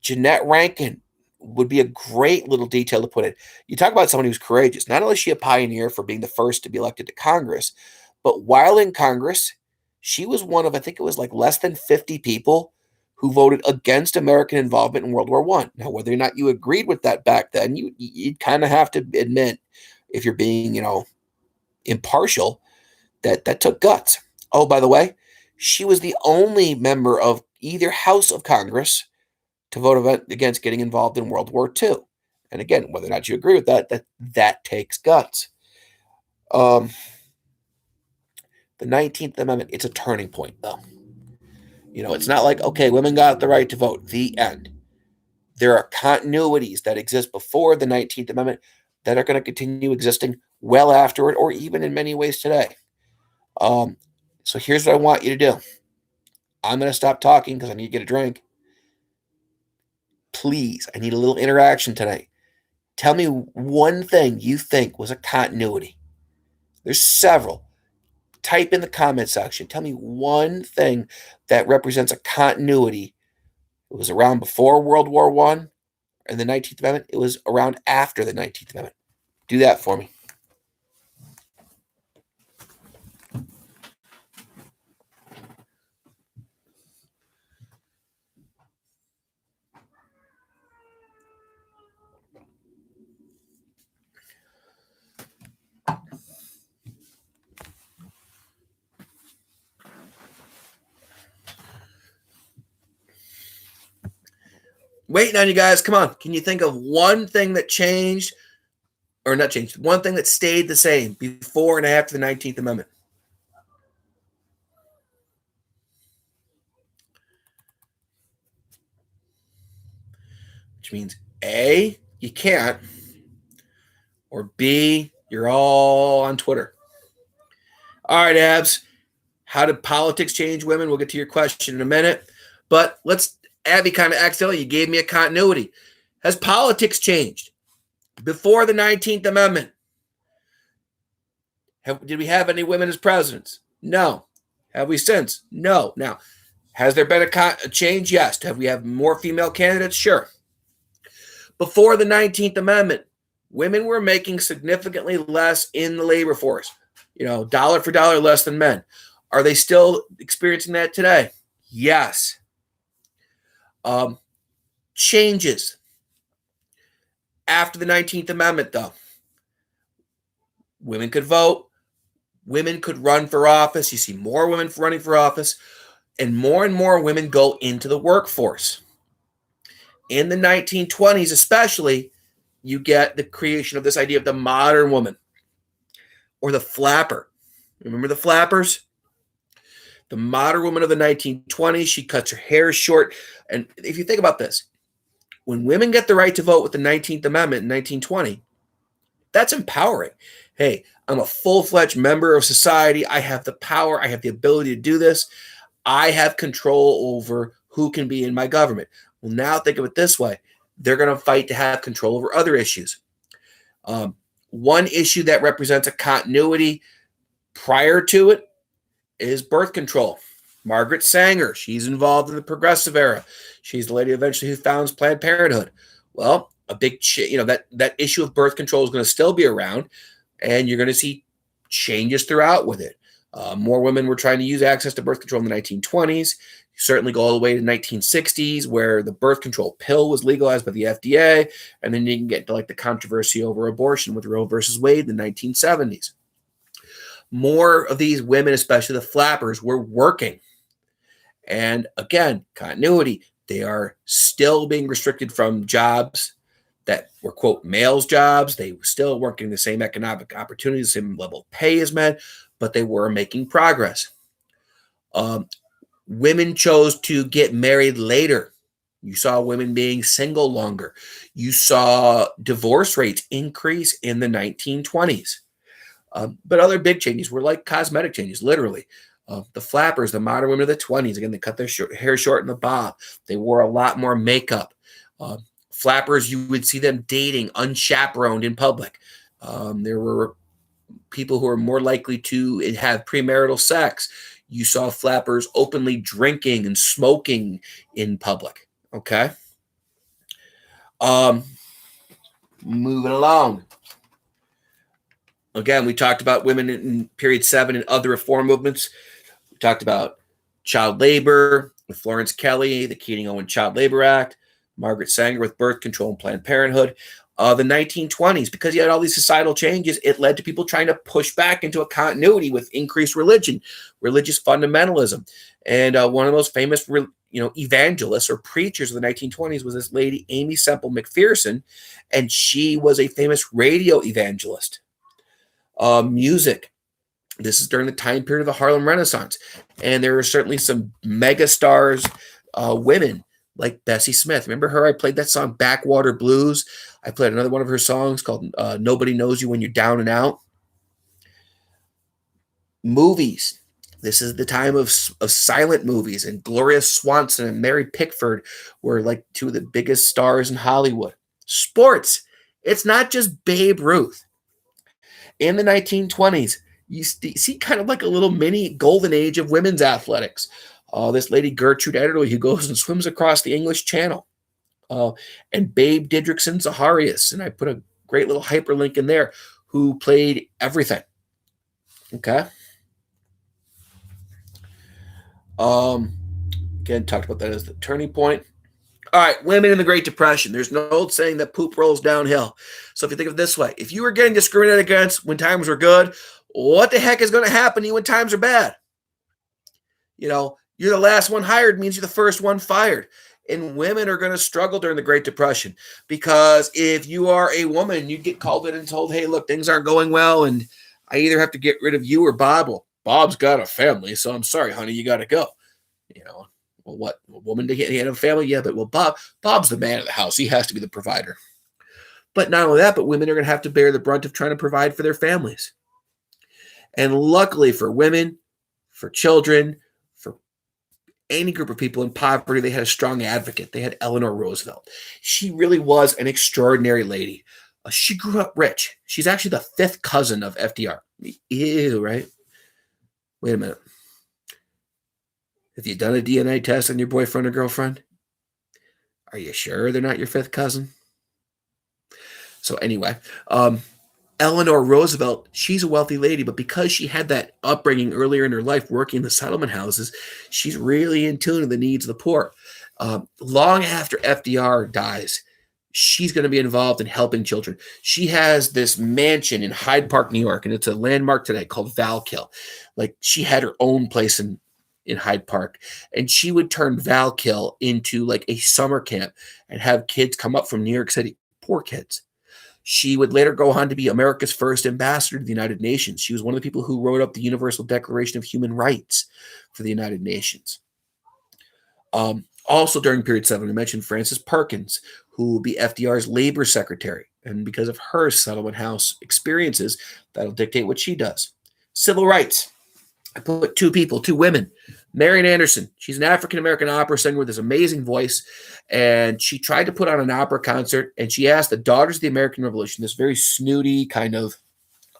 Jeannette Rankin would be a great little detail to put in. You talk about someone who's courageous. Not only is she a pioneer for being the first to be elected to Congress, but while in Congress, she was one of, I think it was like less than 50 people who voted against American involvement in World War I. Now, whether or not you agreed with that back then, you'd kind of have to admit, if you're being, impartial, that took guts. Oh, by the way, she was the only member of either house of Congress to vote against getting involved in World War II. And again, whether or not you agree with that takes guts. The 19th Amendment, it's a turning point, though. It's not like, okay, women got the right to vote, the end. There are continuities that exist before the 19th Amendment that are going to continue existing well after it, or even in many ways today. So here's what I want you to do. I'm going to stop talking because I need to get a drink. Please, I need a little interaction tonight. Tell me one thing you think was a continuity. There's several. Type in the comment section. Tell me one thing that represents a continuity. It was around before World War I and the 19th Amendment. It was around after the 19th Amendment. Do that for me. Waiting on you guys. Come on. Can you think of one thing that changed, or not changed, one thing that stayed the same before and after the 19th Amendment? Which means A, you can't, or B, you're all on Twitter. All right, Abs. How did politics change women? We'll get to your question in a minute. But Abby kind of accidentally, you gave me a continuity. Has politics changed? Before the 19th Amendment, did we have any women as presidents? No. Have we since? No. Now, has there been a change? Yes. Have we had more female candidates? Sure. Before the 19th Amendment, women were making significantly less in the labor force. dollar for dollar less than men. Are they still experiencing that today? Yes. Changes after the 19th Amendment, though. Women could vote. Women could run for office. You see more women running for office, and more women go into the workforce. In the 1920s, especially, you get the creation of this idea of the modern woman or the flapper. Remember the flappers? The modern woman of the 1920s, she cuts her hair short. And if you think about this, when women get the right to vote with the 19th Amendment in 1920, that's empowering. Hey, I'm a full-fledged member of society. I have the power. I have the ability to do this. I have control over who can be in my government. Well, now think of it this way. They're going to fight to have control over other issues. One issue that represents a continuity prior to it is birth control. Margaret Sanger, she's involved in the progressive era. She's the lady eventually who founds Planned Parenthood. Well, a big, that issue of birth control is going to still be around, and you're going to see changes throughout with it. More women were trying to use access to birth control in the 1920s. You certainly go all the way to the 1960s, where the birth control pill was legalized by the FDA, and then you can get to like the controversy over abortion with Roe versus Wade in the 1970s. More of these women, especially the flappers, were working. And again, continuity. They are still being restricted from jobs that were, quote, males' jobs. They were still working the same economic opportunities, same level of pay as men, but they were making progress. Women chose to get married later. You saw women being single longer. You saw divorce rates increase in the 1920s. But other big changes were like cosmetic changes, literally. The flappers, the modern women of the 20s, again, they cut their hair short in the bob. They wore a lot more makeup. Flappers, you would see them dating unchaperoned in public. There were people who were more likely to have premarital sex. You saw flappers openly drinking and smoking in public. Okay. Moving along. Again, we talked about women in period 7 and other reform movements. We talked about child labor with Florence Kelley, the Keating-Owen Child Labor Act, Margaret Sanger with birth control and Planned Parenthood. The 1920s, because you had all these societal changes, it led to people trying to push back into a continuity with increased religion, religious fundamentalism. And one of the most famous evangelists or preachers of the 1920s was this lady, Amy Semple McPherson, and she was a famous radio evangelist. Music. This is during the time period of the Harlem Renaissance. And there were certainly some mega stars, women like Bessie Smith. Remember her? I played that song Backwater Blues. I played another one of her songs called Nobody Knows You When You're Down and Out. Movies. This is the time of silent movies, and Gloria Swanson and Mary Pickford were like two of the biggest stars in Hollywood. Sports. It's not just Babe Ruth. In the 1920s, you see kind of like a little mini golden age of women's athletics. This lady, Gertrude Ederle, who goes and swims across the English Channel. And Babe Didrikson Zaharias, and I put a great little hyperlink in there, who played everything. Okay. Again, talked about that as the turning point. All right, women in the Great Depression. There's no old saying that poop rolls downhill. So if you think of it this way, if you were getting discriminated against when times were good, what the heck is going to happen to you when times are bad? You're the last one hired means you're the first one fired. And women are going to struggle during the Great Depression, because if you are a woman, you get called in and told, hey, look, things aren't going well, and I either have to get rid of you or Bob. Well, Bob's got a family, so I'm sorry, honey, you got to go. Well, what? A woman to get a family? Yeah, but Bob's the man of the house. He has to be the provider. But not only that, but women are going to have to bear the brunt of trying to provide for their families. And luckily for women, for children, for any group of people in poverty, they had a strong advocate. They had Eleanor Roosevelt. She really was an extraordinary lady. She grew up rich. She's actually the 5th cousin of FDR. Ew, right? Wait a minute. Have you done a DNA test on your boyfriend or girlfriend? Are you sure they're not your 5th cousin? So anyway, Eleanor Roosevelt, she's a wealthy lady, but because she had that upbringing earlier in her life working in the settlement houses, she's really in tune to the needs of the poor. Long after FDR dies, she's going to be involved in helping children. She has this mansion in Hyde Park, New York, and it's a landmark today called Valkill. Like she had her own place in Hyde Park, and she would turn Valkill into like a summer camp and have kids come up from New York City, poor kids. She would later go on to be America's first ambassador to the United Nations. She was one of the people who wrote up the Universal Declaration of Human Rights for the United Nations. Also during period 7, I mentioned Frances Perkins, who will be FDR's labor secretary. And because of her settlement house experiences, that'll dictate what she does. Civil rights. I put two people, two women. Marian Anderson. She's an African-American opera singer with this amazing voice. And she tried to put on an opera concert, and she asked the Daughters of the American Revolution, this very snooty kind of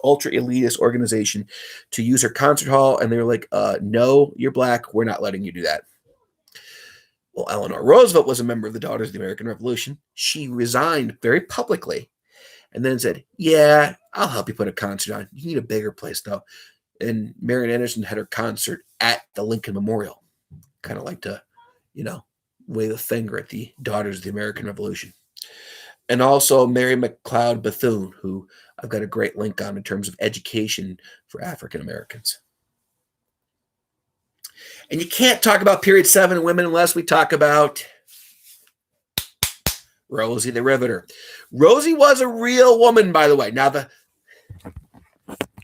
ultra-elitist organization, to use her concert hall. And they were like, no, you're black. We're not letting you do that. Well, Eleanor Roosevelt was a member of the Daughters of the American Revolution. She resigned very publicly and then said, yeah, I'll help you put a concert on. You need a bigger place, though. And Marian Anderson had her concert at the Lincoln Memorial. Kind of like to, wave a finger at the Daughters of the American Revolution. And also Mary McLeod Bethune, who I've got a great link on in terms of education for African Americans. And you can't talk about period 7 and women unless we talk about Rosie the Riveter. Rosie was a real woman, by the way. Now,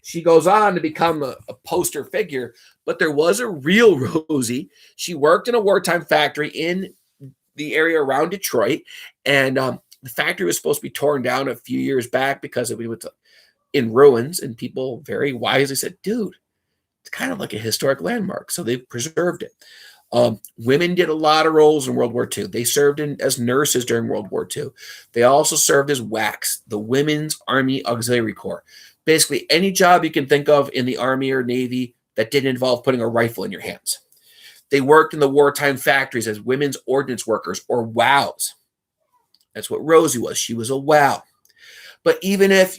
she goes on to become a poster figure, but there was a real Rosie. She worked in a wartime factory in the area around Detroit, and the factory was supposed to be torn down a few years back because it was in ruins, and people very wisely said, dude, it's kind of like a historic landmark, so they preserved it. Women did a lot of roles in World War II. They served as nurses during World War II. They also served as WACs, the Women's Army Auxiliary Corps. Basically, any job you can think of in the Army or Navy that didn't involve putting a rifle in your hands. They worked in the wartime factories as women's ordnance workers, or WOWs. That's what Rosie was. She was a WOW. But even if,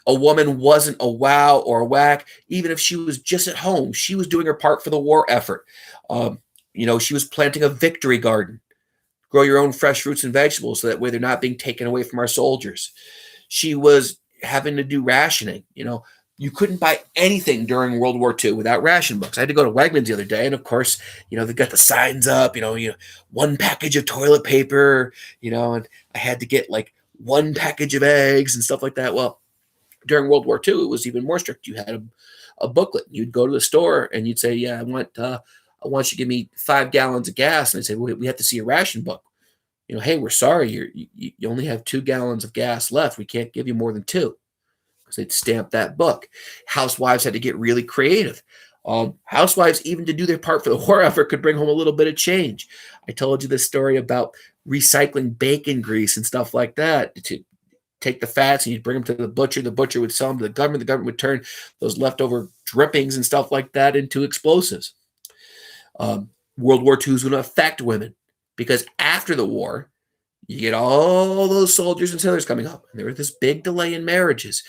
a woman wasn't a WOW or a WAC, even if she was just at home, she was doing her part for the war effort. She was planting a victory garden. Grow your own fresh fruits and vegetables so that way they're not being taken away from our soldiers. She was having to do rationing. You couldn't buy anything during World War II without ration books. I had to go to Wegmans the other day, and of course, they've got the signs up, one package of toilet paper, and I had to get like one package of eggs and stuff like that. Well, during World War II, it was even more strict. You had a booklet. You'd go to the store and you'd say, yeah, I want you to give me 5 gallons of gas. And they'd say, well, we have to see a ration book. Hey, we're sorry. You only have 2 gallons of gas left. We can't give you more than 2. Because they'd stamp that book. Housewives had to get really creative. Housewives, even to do their part for the war effort, could bring home a little bit of change. I told you this story about recycling bacon grease and stuff like that to take the fats, and you'd bring them to the butcher. The butcher would sell them to the government. The government would turn those leftover drippings and stuff like that into explosives. World War II is going to affect women because after the war, you get all those soldiers and sailors coming up. And there was this big delay in marriages.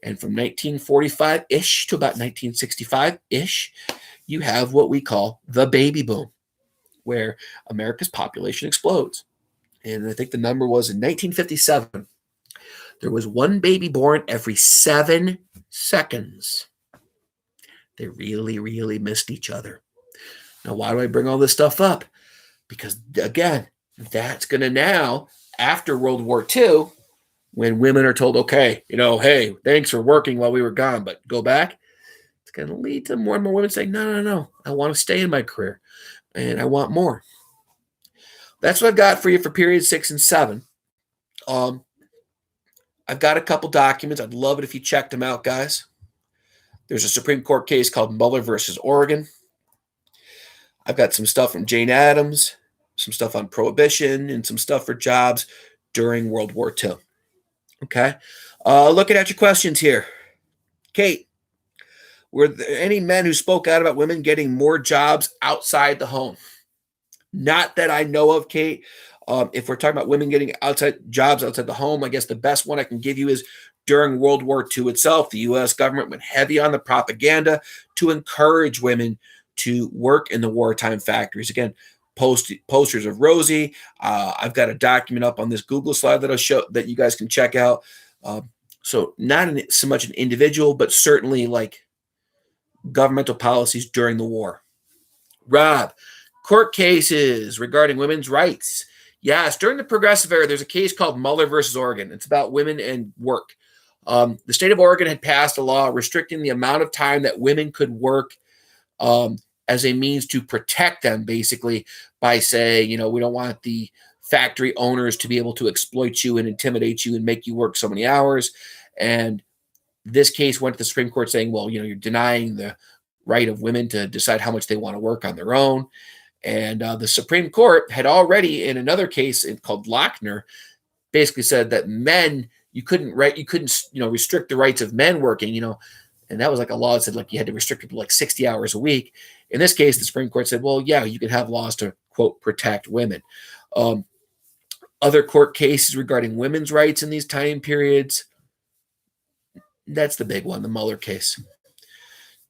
And from 1945-ish to about 1965-ish, you have what we call the baby boom, where America's population explodes. And I think the number was in 1957, there was one baby born every 7 seconds. They really, really missed each other. Now, why do I bring all this stuff up? Because, again, that's going to now, after World War II, when women are told, okay, hey, thanks for working while we were gone, but go back, it's going to lead to more and more women saying, no, I want to stay in my career, and I want more. That's what I've got for you for period 6 and 7. I've got a couple documents. I'd love it if you checked them out, guys. There's a Supreme Court case called Mueller versus Oregon. I've got some stuff from Jane Addams, some stuff on prohibition, and some stuff for jobs during World War II. Okay? Looking at your questions here. Kate, were there any men who spoke out about women getting more jobs outside the home? Not that I know of, Kate. If we're talking about women getting jobs outside the home, I guess the best one I can give you is During World War II itself, the U.S. government went heavy on the propaganda to encourage women to work in the wartime factories. Again, posters of Rosie. I've got a document up on this Google slide that I'll show that you guys can check out. So not so much an individual, but certainly like governmental policies during the war. Rob, court cases regarding women's rights. Yes, during the Progressive Era, there's a case called Mueller versus Oregon. It's about women and work. The state of Oregon had passed a law restricting the amount of time that women could work as a means to protect them, basically, by saying, we don't want the factory owners to be able to exploit you and intimidate you and make you work so many hours. And this case went to the Supreme Court saying, well, you're denying the right of women to decide how much they want to work on their own. And the Supreme Court had already, in another case called Lochner, basically said that men, you couldn't restrict the rights of men working, and that was like a law that said like you had to restrict people like 60 hours a week. In this case, the Supreme Court said, well, yeah, you could have laws to, quote, protect women. Other court cases regarding women's rights in these time periods, that's the big one, the Mueller case.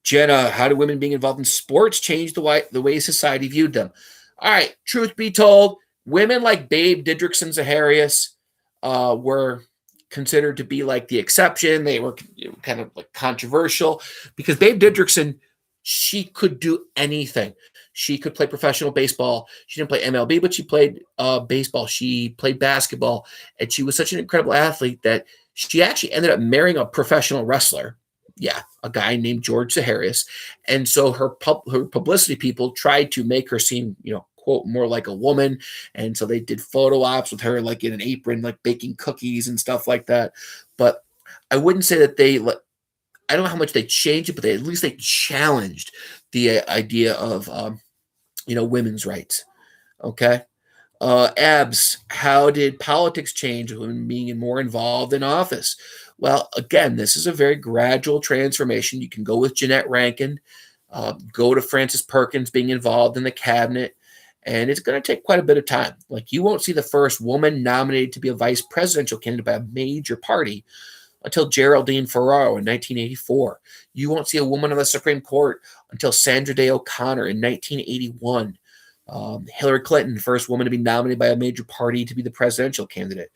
Jenna, how do women being involved in sports change the way society viewed them? All right, truth be told, women like Babe Didrikson Zaharias were considered to be like the exception. They were kind of like controversial because Babe Didrikson, she could do anything. She could play professional baseball. She didn't play MLB, but she played baseball. She played basketball, and she was such an incredible athlete that she actually ended up marrying a professional wrestler. Yeah, a guy named George Zaharias. And so her publicity people tried to make her seem, quote, more like a woman. And so they did photo ops with her like in an apron, like baking cookies and stuff like that. But I wouldn't say that I don't know how much they changed it, but at least they challenged the idea of, women's rights. Okay. Abs, how did politics change with women being more involved in office? Well, again, this is a very gradual transformation. You can go with Jeanette Rankin, go to Frances Perkins being involved in the cabinet, and it's going to take quite a bit of time. Like, you won't see the first woman nominated to be a vice presidential candidate by a major party until Geraldine Ferraro in 1984. You won't see a woman on the Supreme Court until Sandra Day O'Connor in 1981. Hillary Clinton, the first woman to be nominated by a major party to be the presidential candidate.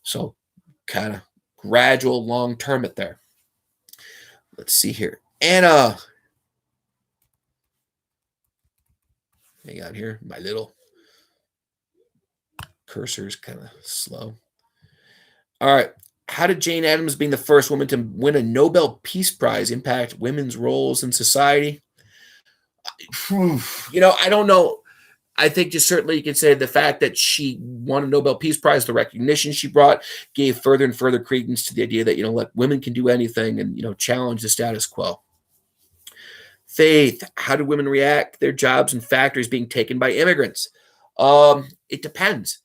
So kind of gradual, long term it there. Let's see here. Anna. Hang on here. My little cursor is kind of slow. All right. How did Jane Addams being the first woman to win a Nobel Peace Prize impact women's roles in society? I don't know. I think just certainly you can say the fact that she won a Nobel Peace Prize, the recognition she brought, gave further and further credence to the idea that, women can do anything and, challenge the status quo. Faith, how do women react to their jobs in factories being taken by immigrants? It depends.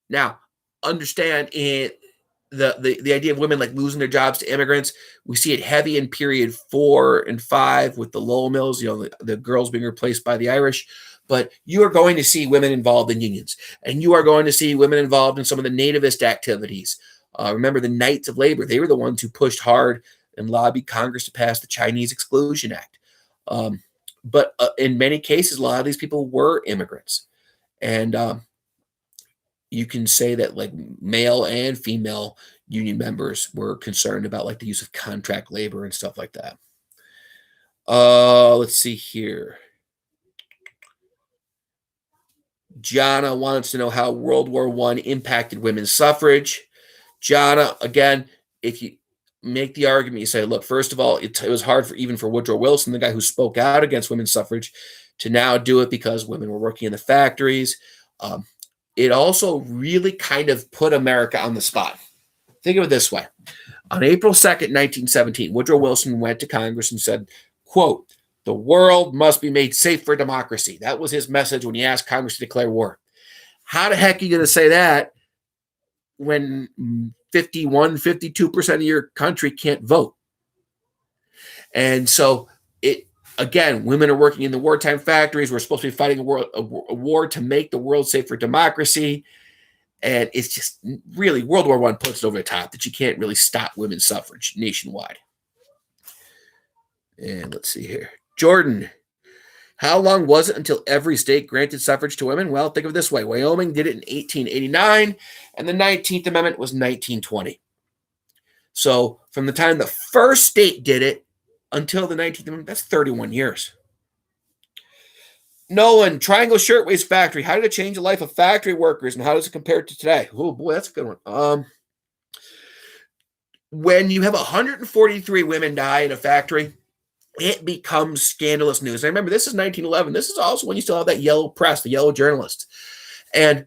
Now, understand the idea of women like losing their jobs to immigrants. We see it heavy in period 4 and 5 with the Lowell Mills, the girls being replaced by the Irish. But you are going to see women involved in unions, and you are going to see women involved in some of the nativist activities. Remember the Knights of Labor. They were the ones who pushed hard and lobbied Congress to pass the Chinese Exclusion Act. But in many cases, a lot of these people were immigrants. And you can say that like male and female union members were concerned about like the use of contract labor and stuff like that. Let's see here. Jana wants to know how World War I impacted women's suffrage. Jana, again, if you make the argument, you say, look, first of all, it was hard for Woodrow Wilson, the guy who spoke out against women's suffrage, to now do it because women were working in the factories. It also really kind of put America on the spot. Think of it this way. On April 2nd, 1917, Woodrow Wilson went to Congress and said, quote, "The world must be made safe for democracy." That was his message when he asked Congress to declare war. How the heck are you going to say that when 52% of your country can't vote? And so again, women are working in the wartime factories. We're supposed to be fighting a war to make the world safe for democracy. And it's just really World War I puts it over the top that you can't really stop women's suffrage nationwide. And let's see here. Jordan, how long was it until every state granted suffrage to women? Well, think of it this way. Wyoming did it in 1889, and the 19th Amendment was 1920. So from the time the first state did it until the 19th Amendment, that's 31 years. Nolan, Triangle Shirtwaist Factory. How did it change the life of factory workers, and how does it compare to today? Oh, boy, that's a good one. When you have 143 women die in a factory, it becomes scandalous news. I remember this is 1911. This is also when you still have that yellow press, the yellow journalists. And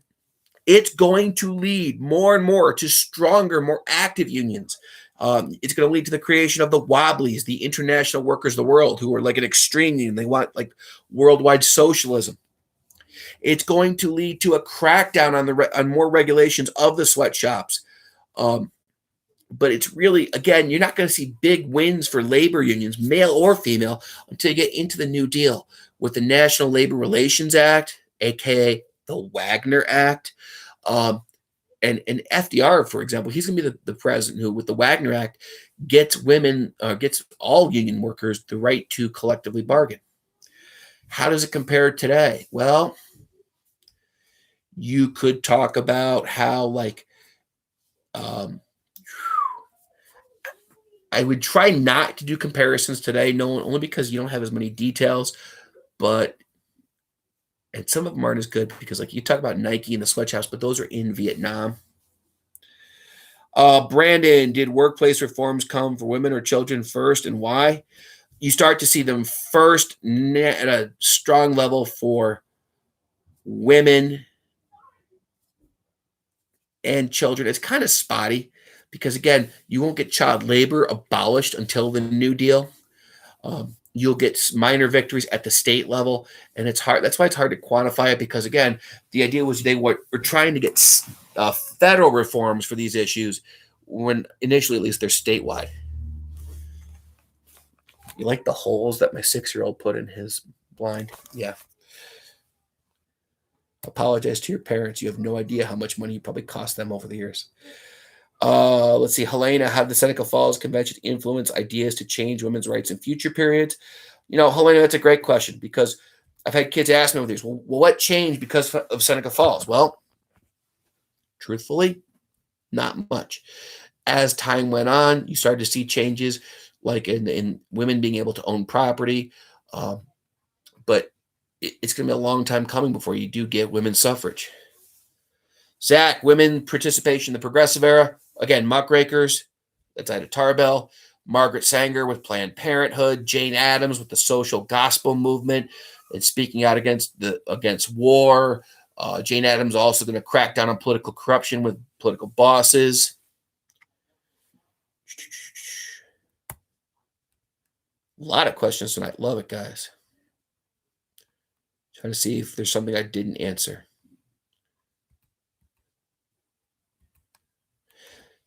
it's going to lead more and more to stronger, more active unions. It's going to lead to the creation of the Wobblies, the International Workers of the World, who are like an extreme union. They want like worldwide socialism. It's going to lead to a crackdown on more regulations of the sweatshops. But it's really, again, you're not going to see big wins for labor unions, male or female, until you get into the New Deal with the National Labor Relations Act, aka the Wagner Act. And FDR, for example, he's going to be the president who, with the Wagner Act, gets all union workers the right to collectively bargain. How does it compare today? Well, you could talk about how, like, I would try not to do comparisons today, only because you don't have as many details, and some of them aren't as good because, like, you talk about Nike and the sweatshops, but those are in Vietnam. Brandon, did workplace reforms come for women or children first, and why? You start to see them first at a strong level for women and children. It's kind of spotty because, again, you won't get child labor abolished until the New Deal. You'll get minor victories at the state level, and it's hard. That's why it's hard to quantify it because, again, the idea was they were trying to get federal reforms for these issues when initially, at least, they're statewide. You like the holes that my 6-year-old put in his blind? Yeah. Apologize to your parents. You have no idea how much money you probably cost them over the years. Let's see. Helena, how did the Seneca Falls Convention influence ideas to change women's rights in future periods? Helena, that's a great question because I've had kids ask me over these. Well, what changed because of Seneca Falls? Well, truthfully, not much. As time went on, you started to see changes like in women being able to own property. But it's going to be a long time coming before you do get women's suffrage. Zach, women participation in the progressive era. Again, muckrakers, that's Ida Tarbell. Margaret Sanger with Planned Parenthood. Jane Addams with the social gospel movement and speaking out against war. Jane Addams also going to crack down on political corruption with political bosses. A lot of questions tonight. Love it, guys. Trying to see if there's something I didn't answer.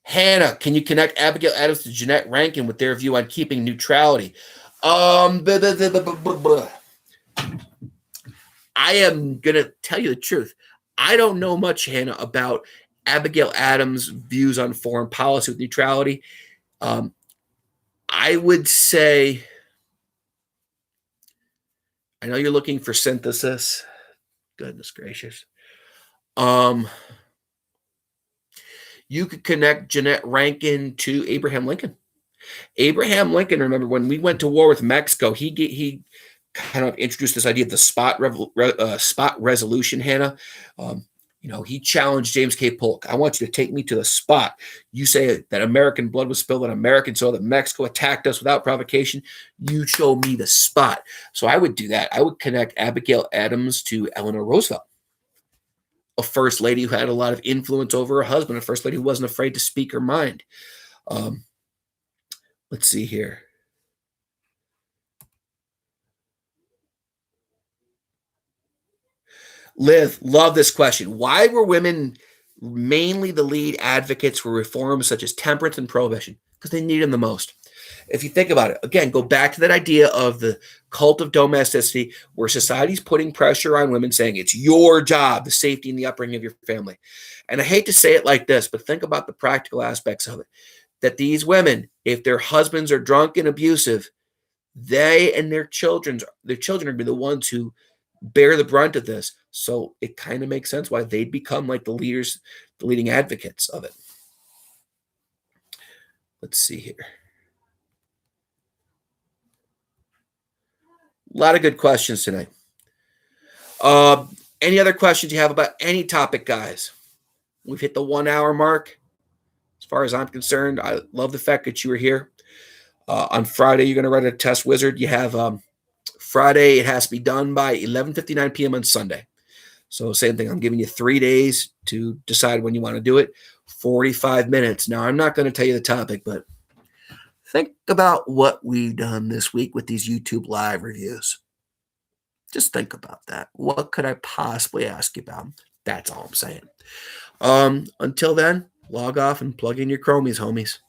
Hannah, can you connect Abigail Adams to Jeanette Rankin with their view on keeping neutrality? I am going to tell you the truth. I don't know much, Hannah, about Abigail Adams' views on foreign policy with neutrality. I would say, I know you're looking for synthesis. Goodness gracious. You could connect Jeanette Rankin to Abraham Lincoln. Abraham Lincoln, remember, when we went to war with Mexico, he kind of introduced this idea of the spot resolution, Hannah. He challenged James K. Polk. I want you to take me to the spot. You say that American blood was spilled on American soil, that Mexico attacked us without provocation. You show me the spot. So I would do that. I would connect Abigail Adams to Eleanor Roosevelt, a first lady who had a lot of influence over her husband, a first lady who wasn't afraid to speak her mind. Let's see here. Liv, love this question. Why were women mainly the lead advocates for reforms such as temperance and prohibition? Because they need them the most. If you think about it, again, go back to that idea of the cult of domesticity, where society's putting pressure on women, saying it's your job, the safety and the upbringing of your family. And I hate to say it like this, but think about the practical aspects of it. That these women, if their husbands are drunk and abusive, they and their children are going to be the ones who bear the brunt of this. So it kind of makes sense why they'd become like the leaders, the leading advocates of it. Let's see here. A lot of good questions tonight. Any other questions you have about any topic, guys? We've hit the 1 hour mark. As far as I'm concerned, I love the fact that you were here. On Friday, you're going to run a test wizard. You have Friday, it has to be done by 11:59 p.m. on Sunday. So same thing, I'm giving you 3 days to decide when you want to do it. 45 minutes. Now, I'm not going to tell you the topic, but think about what we've done this week with these YouTube live reviews. Just think about that. What could I possibly ask you about? That's all I'm saying. Until then, log off and plug in your Chromies, homies.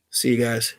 See you guys.